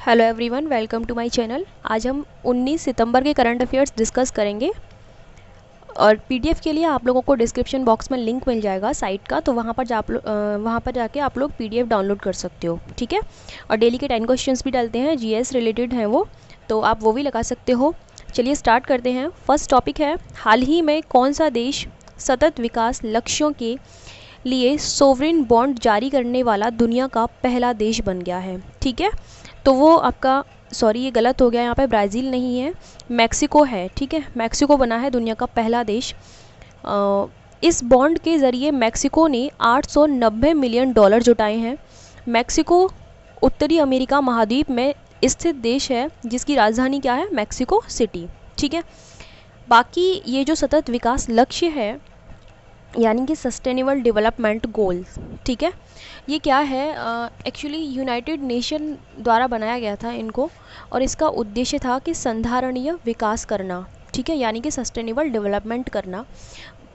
Hello everyone, welcome to my channel. आज हम 19 सितंबर के करंट अफेयर्स डिस्कस करेंगे और पीडीएफ के लिए आप लोगों को डिस्क्रिप्शन बॉक्स में लिंक मिल जाएगा साइट का, तो वहाँ पर जाके आप लोग पीडीएफ डाउनलोड कर सकते हो, ठीक है। और डेली के 10 क्वेश्चंस भी डालते हैं, जीएस रिलेटेड हैं वो, तो आप वो भी लगा सकते हो। चलिए स्टार्ट करते हैं। फर्स्ट टॉपिक है, हाल ही में कौन सा देश सतत विकास लक्ष्यों के लिए सोवरेन बॉन्ड जारी करने वाला दुनिया का पहला देश बन गया है, ठीक है। तो वो आपका, सॉरी ये गलत हो गया, यहाँ पे ब्राज़ील नहीं है, मैक्सिको है, ठीक है। मैक्सिको बना है दुनिया का पहला देश। इस बॉन्ड के ज़रिए मैक्सिको ने 890 मिलियन डॉलर जुटाए हैं। मैक्सिको उत्तरी अमेरिका महाद्वीप में स्थित देश है जिसकी राजधानी क्या है, मैक्सिको सिटी, ठीक है। बाकी ये जो सतत विकास लक्ष्य है यानी कि सस्टेनेबल डेवलपमेंट गोल्स, ठीक है, ये क्या है, एक्चुअली यूनाइटेड नेशन द्वारा बनाया गया था इनको, और इसका उद्देश्य था कि संधारणीय विकास करना, ठीक है, यानी कि सस्टेनेबल डेवलपमेंट करना।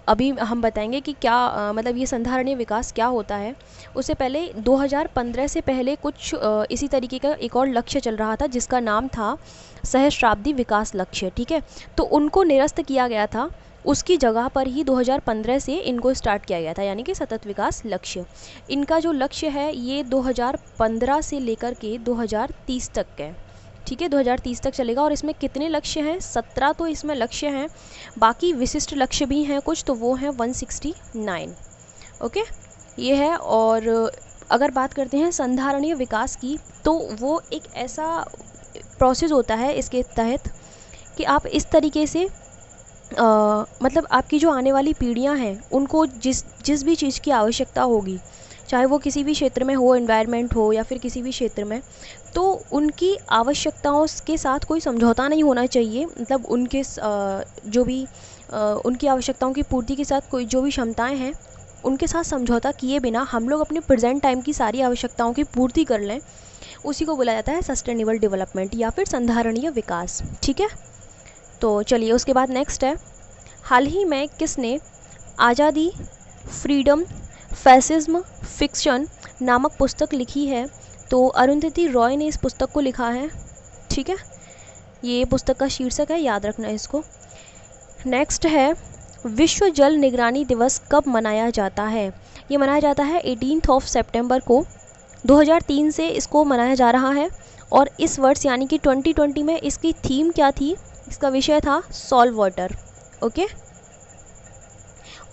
अभी हम बताएंगे कि क्या मतलब ये संधारणीय विकास क्या होता है। उससे पहले 2015 से पहले कुछ इसी तरीके का एक और लक्ष्य चल रहा था जिसका नाम था सहस्राब्दी विकास लक्ष्य, ठीक है। तो उनको निरस्त किया गया था, उसकी जगह पर ही 2015 से इनको स्टार्ट किया गया था, यानी कि सतत विकास लक्ष्य। इनका जो लक्ष्य है ये 2015 से लेकर के 2030 तक है, ठीक है, 2030 तक चलेगा। और इसमें कितने लक्ष्य हैं, 17 तो इसमें लक्ष्य हैं, बाकी विशिष्ट लक्ष्य भी हैं कुछ, तो वो हैं 169, ओके, ये है। और अगर बात करते हैं संधारणीय विकास की, तो वो एक ऐसा प्रोसेस होता है इसके तहत कि आप इस तरीके से मतलब आपकी जो आने वाली पीढ़ियां हैं उनको जिस भी चीज़ की आवश्यकता होगी, चाहे वो किसी भी क्षेत्र में हो, एनवायरनमेंट हो या फिर किसी भी क्षेत्र में, तो उनकी आवश्यकताओं के साथ कोई समझौता नहीं होना चाहिए। मतलब उनके जो भी उनकी आवश्यकताओं की पूर्ति के साथ कोई जो भी क्षमताएं हैं उनके साथ समझौता किए बिना हम लोग अपने प्रेजेंट टाइम की सारी आवश्यकताओं की पूर्ति कर लें, उसी को बोला जाता है सस्टेनेबल डेवलपमेंट या फिर संधारणीय विकास, ठीक है। तो चलिए उसके बाद नेक्स्ट है, हाल ही में किसने आज़ादी, फ्रीडम, फैसिज्म, फिक्शन नामक पुस्तक लिखी है। तो अरुंधति रॉय ने इस पुस्तक को लिखा है, ठीक है, ये पुस्तक का शीर्षक है, याद रखना इसको। नेक्स्ट है, विश्व जल निगरानी दिवस कब मनाया जाता है। ये मनाया जाता है 18 सितंबर को, 2003 से इसको मनाया जा रहा है। और इस वर्ष यानी कि 2020 में इसकी थीम क्या थी, इसका विषय था सॉल्व वाटर, ओके।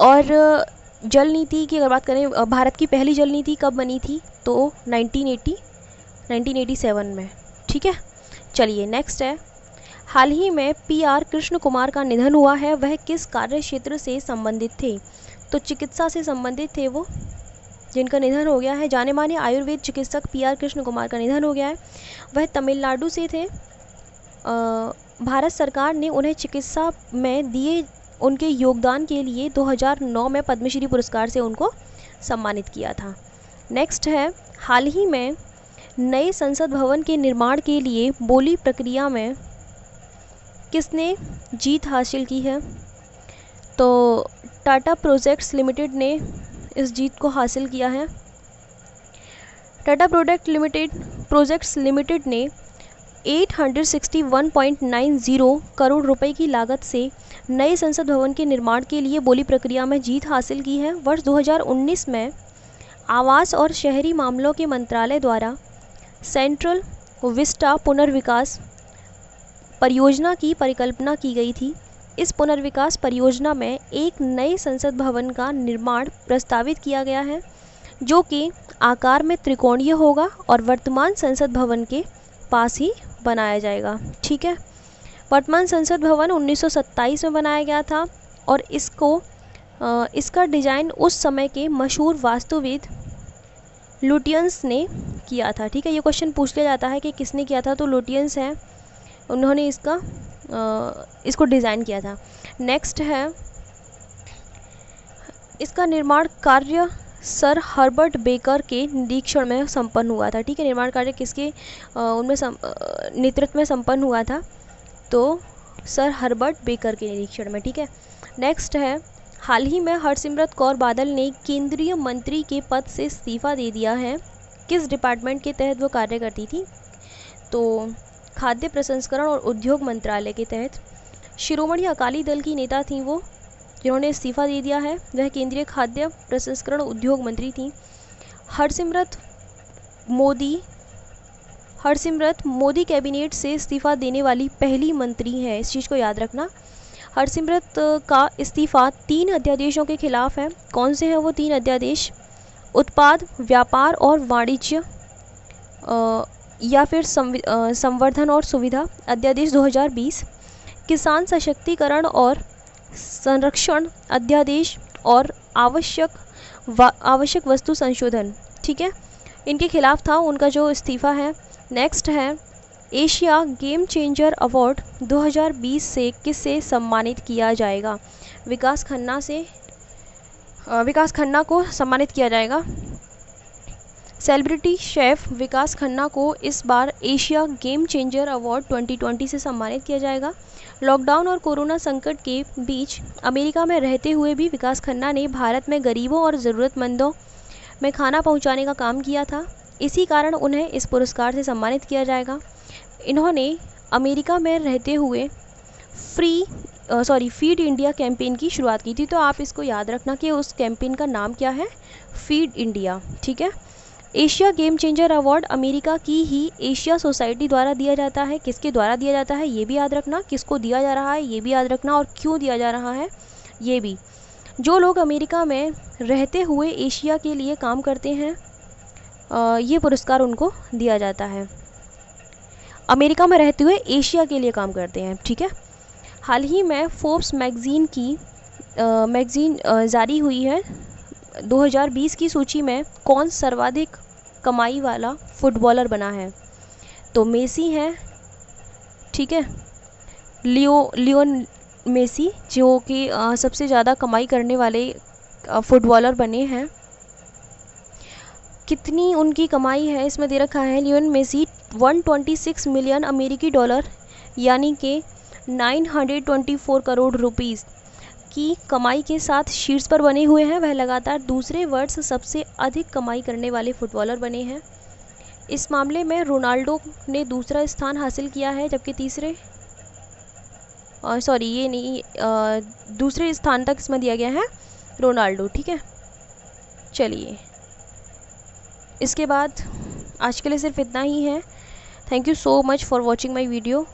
और जल नीति की अगर बात करें, भारत की पहली जल नीति कब बनी थी, तो 1987 में, ठीक है। चलिए नेक्स्ट है, हाल ही में पीआर कृष्ण कुमार का निधन हुआ है, वह किस कार्य क्षेत्र से संबंधित थे। तो चिकित्सा से संबंधित थे वो, जिनका निधन हो गया है। जाने माने आयुर्वेद चिकित्सक पीआर कृष्ण कुमार का निधन हो गया है, वह तमिलनाडु से थे। भारत सरकार ने उन्हें चिकित्सा में दिए उनके योगदान के लिए 2009 में पद्मश्री पुरस्कार से उनको सम्मानित किया था। नेक्स्ट है, हाल ही में नए संसद भवन के निर्माण के लिए बोली प्रक्रिया में किसने जीत हासिल की है। तो टाटा प्रोजेक्ट्स लिमिटेड ने इस जीत को हासिल किया है। टाटा प्रोजेक्ट्स लिमिटेड ने 861.90 करोड़ रुपए की लागत से नए संसद भवन के निर्माण के लिए बोली प्रक्रिया में जीत हासिल की है। वर्ष 2019 में आवास और शहरी मामलों के मंत्रालय द्वारा सेंट्रल विस्टा पुनर्विकास परियोजना की परिकल्पना की गई थी। इस पुनर्विकास परियोजना में एक नए संसद भवन का निर्माण प्रस्तावित किया गया है, जो कि आकार में त्रिकोणीय होगा और वर्तमान संसद भवन के पास ही बनाया जाएगा, ठीक है। वर्तमान संसद भवन 1927 में बनाया गया था और इसका डिज़ाइन उस समय के मशहूर वास्तुविद लुटियंस ने किया था, ठीक है। ये क्वेश्चन पूछ लिया जाता है कि किसने किया था, तो लुटियंस हैं, उन्होंने इसको डिज़ाइन किया था। नेक्स्ट है, इसका निर्माण कार्य सर हर्बर्ट बेकर के निरीक्षण में संपन्न हुआ था, ठीक है। निर्माण कार्य किसके नेतृत्व में संपन्न हुआ था, तो सर हर्बर्ट बेकर के निरीक्षण में, ठीक है। नेक्स्ट है, हाल ही में हरसिमरत कौर बादल ने केंद्रीय मंत्री के पद से इस्तीफा दे दिया है। किस डिपार्टमेंट के तहत वो कार्य करती थी, तो खाद्य प्रसंस्करण और उद्योग मंत्रालय के तहत। शिरोमणि अकाली दल की नेता थी वो, जिन्होंने इस्तीफ़ा दे दिया है, वह केंद्रीय खाद्य प्रसंस्करण उद्योग मंत्री थी। हरसिमरत मोदी कैबिनेट से इस्तीफ़ा देने वाली पहली मंत्री हैं, इस चीज़ को याद रखना। हरसिमरत का इस्तीफ़ा 3 अध्यादेशों के खिलाफ है। कौन से हैं वो 3 अध्यादेश? उत्पाद, व्यापार और वाणिज्य या फिर संवर्धन और सुविधा अध्यादेश 2020, किसान सशक्तिकरण और संरक्षण अध्यादेश और आवश्यक वस्तु संशोधन, ठीक है, इनके खिलाफ था उनका जो इस्तीफ़ा है। नेक्स्ट है एशिया गेम चेंजर अवार्ड 2020 से किससे सम्मानित किया जाएगा? विकास खन्ना को सम्मानित किया जाएगा। सेलिब्रिटी शेफ विकास खन्ना को इस बार एशिया गेम चेंजर अवार्ड 2020 से सम्मानित किया जाएगा। लॉकडाउन और कोरोना संकट के बीच अमेरिका में रहते हुए भी विकास खन्ना ने भारत में गरीबों और ज़रूरतमंदों में खाना पहुंचाने का काम किया था। इसी कारण उन्हें इस पुरस्कार से सम्मानित किया जाएगा। इन्होंने अमेरिका में रहते हुए फीड इंडिया कैंपेन की शुरुआत की थी। तो आप इसको याद रखना कि उस कैंपेन का नाम क्या है, फीड इंडिया, ठीक है। Asia game changer award America की ही एशिया सोसाइटी द्वारा दिया जाता है। किसके द्वारा दिया जाता है ये भी याद रखना, किसको दिया जा रहा है ये भी याद रखना, और क्यों दिया जा रहा है ये भी। जो लोग अमेरिका में रहते हुए एशिया के लिए काम करते हैं, ये पुरस्कार उनको दिया जाता है। अमेरिका में रहते हुए एशिया के लिए काम करते हैं, ठीक है। हाल ही में फोर्ब्स मैगज़ीन जारी हुई है 2020 की सूची में कौन सर्वाधिक कमाई वाला फुटबॉलर बना है? तो मेसी हैं, ठीक है, लियोन मेसी, जो कि सबसे ज़्यादा कमाई करने वाले फुटबॉलर बने हैं। कितनी उनकी कमाई है इसमें दे रखा है, लियोन मेसी 126 मिलियन अमेरिकी डॉलर यानी कि 924 करोड़ रुपीस की कमाई के साथ शीर्ष पर बने हुए हैं। वह लगातार दूसरे वर्ष सबसे अधिक कमाई करने वाले फुटबॉलर बने हैं। इस मामले में रोनाल्डो ने दूसरा स्थान हासिल किया है, जबकि दूसरे स्थान तक इसमें दिया गया है रोनाल्डो, ठीक है। चलिए, इसके बाद आज के लिए सिर्फ इतना ही है। Thank you so much for watching my video.